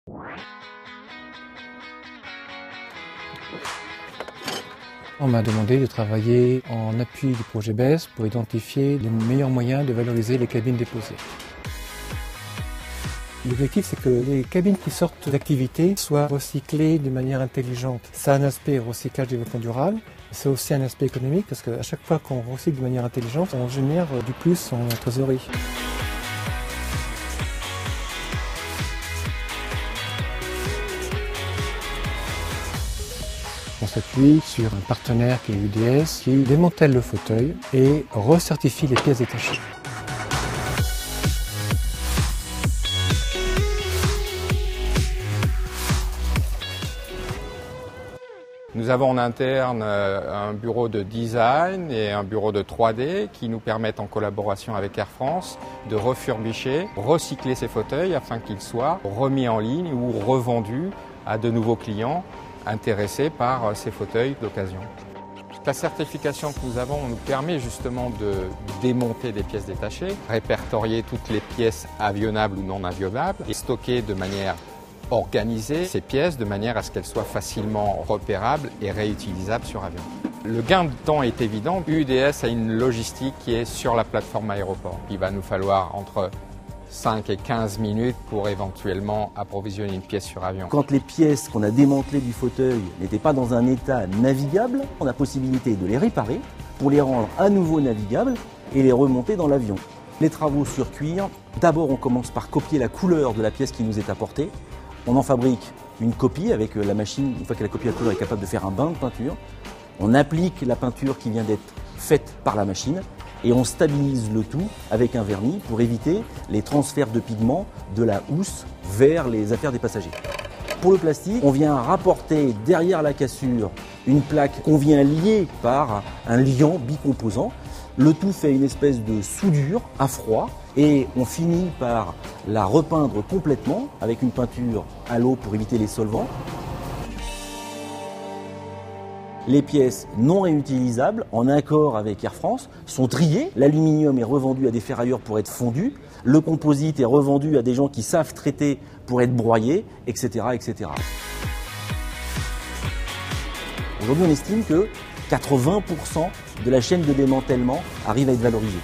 On m'a demandé de travailler en appui du projet BESS pour identifier les meilleurs moyens de valoriser les cabines déposées. L'objectif, c'est que les cabines qui sortent d'activité soient recyclées de manière intelligente. Ça a un aspect recyclage développement durable, c'est aussi un aspect économique parce qu'à chaque fois qu'on recycle de manière intelligente, on génère du plus en trésorerie. On s'appuie sur un partenaire qui est UDS qui démantèle le fauteuil et recertifie les pièces détachées. Nous avons en interne un bureau de design et un bureau de 3D qui nous permettent en collaboration avec Air France de refurbicher, recycler ces fauteuils afin qu'ils soient remis en ligne ou revendus à de nouveaux clients intéressés par ces fauteuils d'occasion. La certification que nous avons nous permet justement de démonter des pièces détachées, répertorier toutes les pièces avionnables ou non avionnables et stocker de manière organisée ces pièces de manière à ce qu'elles soient facilement repérables et réutilisables sur avion. Le gain de temps est évident. UDS a une logistique qui est sur la plateforme aéroport. Il va nous falloir entre 5 et 15 minutes pour éventuellement approvisionner une pièce sur avion. Quand les pièces qu'on a démantelées du fauteuil n'étaient pas dans un état navigable, on a possibilité de les réparer pour les rendre à nouveau navigables et les remonter dans l'avion. Les travaux sur cuir, d'abord on commence par copier la couleur de la pièce qui nous est apportée. On en fabrique une copie avec la machine, une fois que la copie à couleur est capable de faire un bain de peinture. On applique la peinture qui vient d'être faite par la machine et on stabilise le tout avec un vernis pour éviter les transferts de pigments de la housse vers les affaires des passagers. Pour le plastique, on vient rapporter derrière la cassure une plaque qu'on vient lier par un liant bicomposant. Le tout fait une espèce de soudure à froid et on finit par la repeindre complètement avec une peinture à l'eau pour éviter les solvants. Les pièces non réutilisables, en accord avec Air France, sont triées. L'aluminium est revendu à des ferrailleurs pour être fondu. Le composite est revendu à des gens qui savent traiter pour être broyés, etc., etc. Aujourd'hui, on estime que 80% de la chaîne de démantèlement arrive à être valorisée.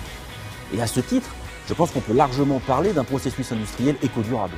Et à ce titre, je pense qu'on peut largement parler d'un processus industriel éco-durable.